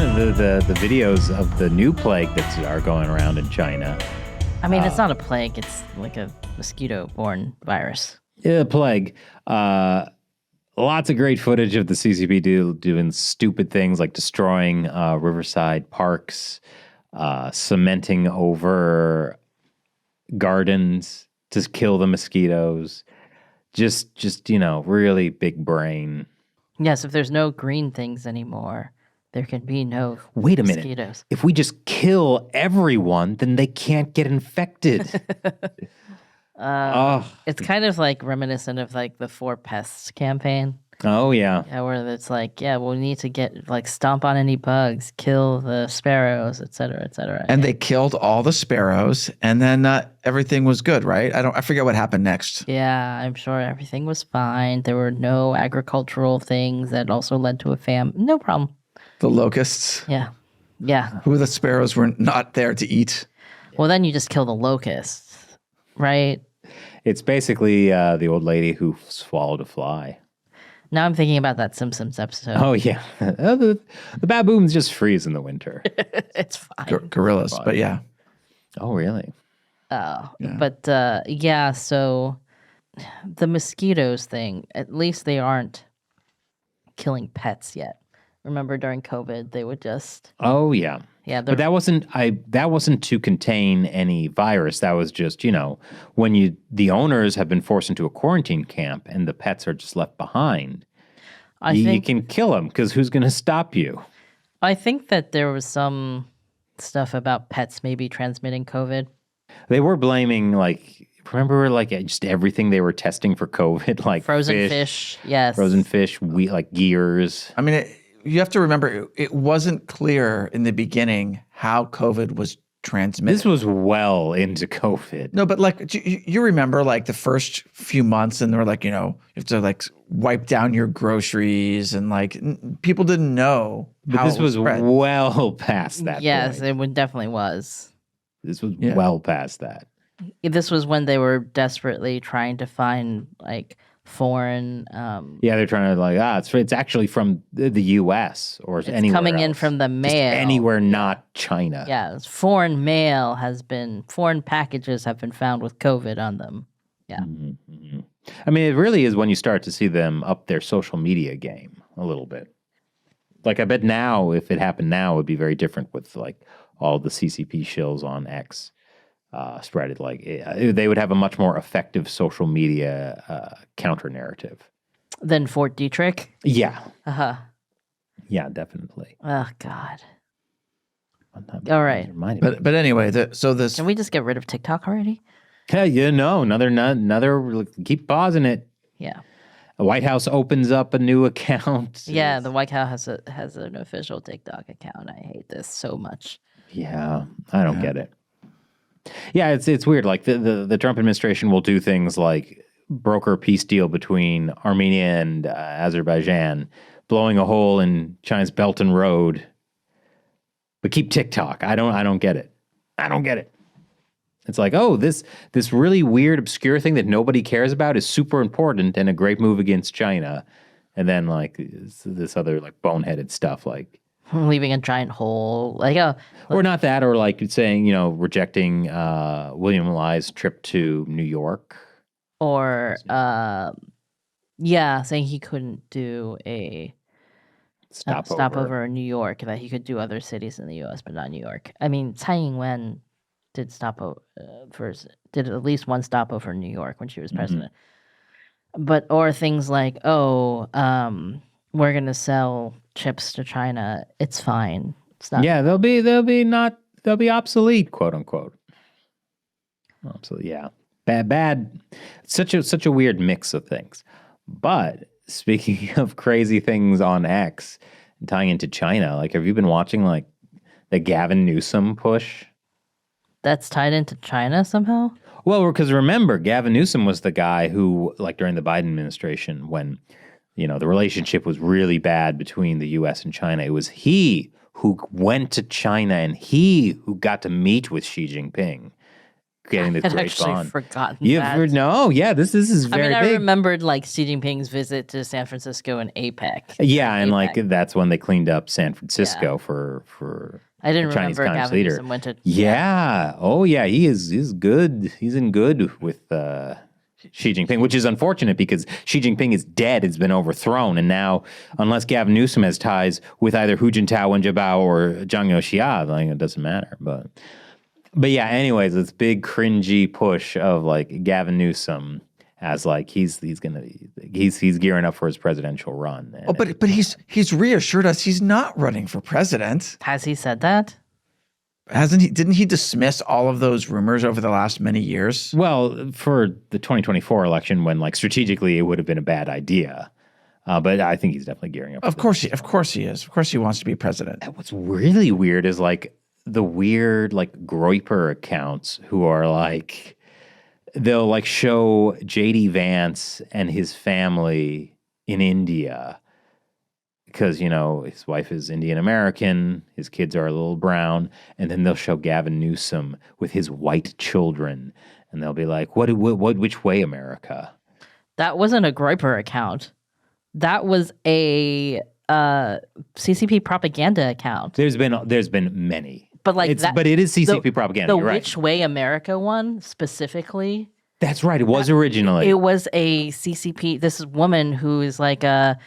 the videos of the new plague that are going around in China. I mean, it's not a plague. It's like a mosquito-borne virus. Yeah, plague. Lots of great footage of the CCP doing stupid things like destroying riverside parks, cementing over gardens to kill the mosquitoes. Just really big brain. Yes, if there's no green things anymore, there can be no Wait a mosquitoes. minute. If we just kill everyone, then they can't get infected. It's kind of like reminiscent of like the Four Pests campaign. Oh, yeah. Yeah, where it's like, we need to get like stomp on any bugs, kill the sparrows, et cetera, et cetera. And they killed all the sparrows, and then everything was good, right? I forget what happened next. Yeah, I'm sure everything was fine. There were no agricultural things that also led to a famine. No problem. The locusts. Yeah. Who the sparrows were not there to eat. Well, then you just kill the locusts, right? It's basically the old lady who swallowed a fly. Now I'm thinking about that Simpsons episode. Oh, yeah. The baboons just freeze in the winter. It's fine. Gorillas, but yeah. Oh, really? Oh, yeah. But so the mosquitoes thing, at least they aren't killing pets yet. Remember during COVID, they would just... Oh, yeah. Yeah, but that wasn't to contain any virus. That was just, when the owners have been forced into a quarantine camp and the pets are just left behind, you can kill them because who's going to stop you? I think that there was some stuff about pets maybe transmitting COVID. They were blaming, remember, just everything they were testing for COVID, like frozen fish, yes. Frozen fish, gears. I mean, you have to remember, it wasn't clear in the beginning how COVID was transmitted. This was well into COVID. No, but you remember the first few months, and they were like, you have to wipe down your groceries, and people didn't know. But this was well past that. Yes, point. It definitely was. This was well past that. This was when they were desperately trying to find foreign. They're trying to it's actually from the U.S. or it's anywhere coming else. in from the mail. Just anywhere not China. Yeah, foreign packages have been found with COVID on them. Yeah. Mm-hmm. I mean, it really is when you start to see them up their social media game a little bit. I bet now, if it happened now, it would be very different with all the CCP shills on X. Spread it they would have a much more effective social media counter narrative than Fort Detrick. Yeah. Yeah, definitely. Oh God. All right. But anyway, can we just get rid of TikTok already? Another. Keep pausing it. Yeah. The White House opens up a new account. Yeah, the White House has an official TikTok account. I hate this so much. Yeah, I don't get it. Yeah, it's weird. The Trump administration will do things like broker a peace deal between Armenia and Azerbaijan, blowing a hole in China's Belt and Road, but keep TikTok. I don't get it. I don't get it. It's this really weird, obscure thing that nobody cares about is super important and a great move against China, and then this other boneheaded stuff leaving a giant hole, or not that, or saying, rejecting William Lai's trip to New York, or saying he couldn't do a stopover in New York, that he could do other cities in the U.S. but not New York. I mean, Tsai Ing-wen did did at least one stopover in New York when she was president, but or things like, we're gonna sell chips to China. It's fine. It's not. Yeah, they'll be obsolete, quote unquote. Obsolete. Yeah, bad. Such a weird mix of things. But speaking of crazy things on X and tying into China, have you been watching the Gavin Newsom push? That's tied into China somehow? Well, because remember, Gavin Newsom was the guy who, during the Biden administration, when the relationship was really bad between the U.S. and China. It was he who went to China and he who got to meet with Xi Jinping getting this I'd great actually bond. forgotten Yeah, that. yeah, this is very I big. remembered like Xi Jinping's visit to San Francisco and APEC. Yeah, and APEC. like that's when they cleaned up San Francisco for I didn't the Chinese remember Communist Gavin leader. Newsom went to. Yeah. Oh yeah, he's good. He's in good with Xi Jinping, which is unfortunate because Xi Jinping is dead. It's been overthrown, and now unless Gavin Newsom has ties with either Hu Jintao and Jiabao or Zhang Youxia, like it doesn't matter. But yeah. Anyways, this big cringy push of like Gavin Newsom as like he's gearing up for his presidential run. Oh, but he's reassured us he's not running for president. Has he said that? Hasn't he? Didn't he dismiss all of those rumors over the last many years? Well, for the 2024 election, when like strategically it would have been a bad idea, but I think he's definitely gearing up. Of course he is. Of course he wants to be president. What's really weird is like the weird like Groyper accounts who are like they'll like show JD Vance and his family in India. Because, you know, his wife is Indian American, his kids are a little brown, and then they'll show Gavin Newsom with his white children, and they'll be like, which way, America? That wasn't a Groyper account. That was a CCP propaganda account. There's been many. But like but it is CCP propaganda. The You're right. Which Way America one specifically. That's right. It was originally. It was a CCP. This woman who is like a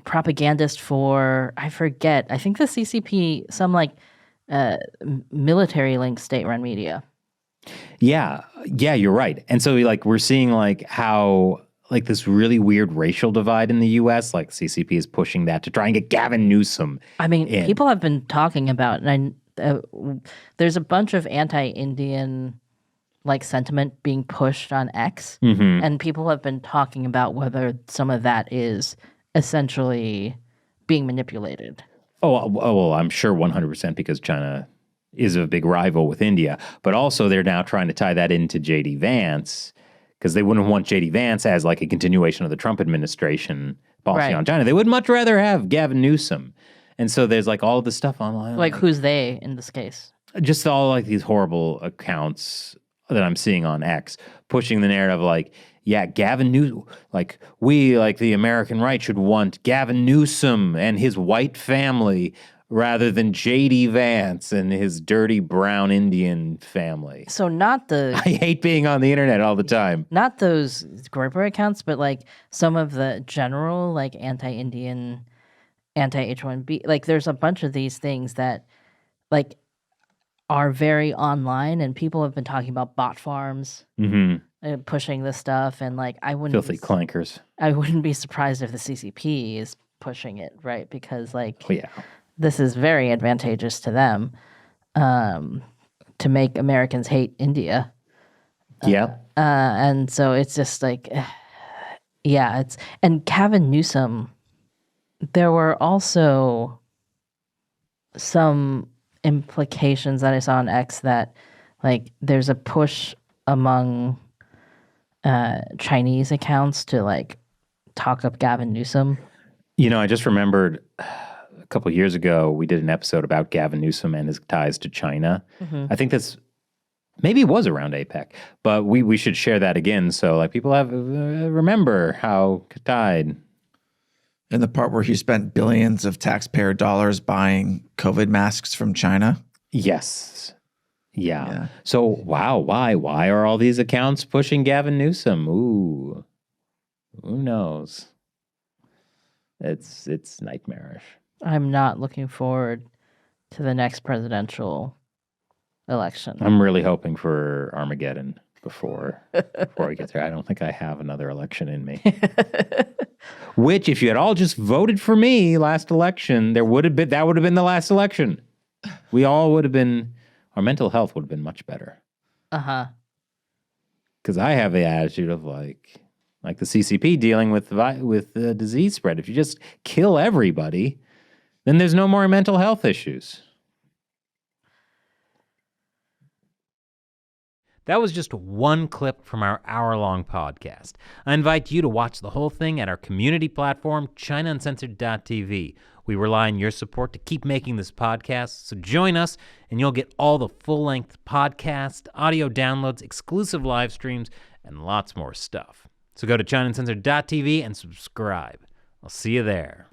propagandist for, I forget, I think the CCP, some like military linked state-run media. Yeah, you're right. And so like we're seeing like how like this really weird racial divide in the U.S. Like CCP is pushing that to try and get Gavin Newsom. I mean, in. People have been talking about, and there's a bunch of anti-Indian like sentiment being pushed on X, and people have been talking about whether some of that is essentially being manipulated. Oh, well, I'm sure 100% because China is a big rival with India, but also they're now trying to tie that into JD Vance because they wouldn't want JD Vance as like a continuation of the Trump administration policy on China. They would much rather have Gavin Newsom. And so there's like all this stuff online. Like who's they in this case? Just all like these horrible accounts that I'm seeing on X pushing the narrative like, yeah, Gavin Newsom, like we, like the American right, should want Gavin Newsom and his white family rather than J.D. Vance and his dirty brown Indian family. So not the... I hate being on the internet all the time. Not those Groyper accounts, but like some of the general like anti-Indian, anti-H1B, like there's a bunch of these things that like are very online and people have been talking about bot farms. Pushing this stuff, and like I wouldn't filthy clankers. I wouldn't be surprised if the CCP is pushing it, right? Because like this is very advantageous to them to make Americans hate India. And so it's just like it's and Gavin Newsom. There were also some implications that I saw on X that like there's a push among Chinese accounts to like talk up Gavin Newsom. You know, I just remembered a couple of years ago we did an episode about Gavin Newsom and his ties to China. I think this maybe it was around APEC, but we should share that again so like people have remember how tied. In the part where he spent billions of taxpayer dollars buying COVID masks from China. Yes. Yeah. So, wow, why are all these accounts pushing Gavin Newsom? Ooh, who knows? It's nightmarish. I'm not looking forward to the next presidential election. I'm really hoping for Armageddon before we get there. I don't think I have another election in me. Which, if you had all just voted for me last election, that would have been the last election. We all would have been. Our mental health would have been much better. Because I have the attitude of like the CCP dealing with the disease spread. If you just kill everybody, then there's no more mental health issues. That was just one clip from our hour-long podcast. I invite you to watch the whole thing at our community platform, ChinaUncensored.tv, We rely on your support to keep making this podcast, so join us and you'll get all the full-length podcast, audio downloads, exclusive live streams, and lots more stuff. So go to ChinaUncensored.tv and subscribe. I'll see you there.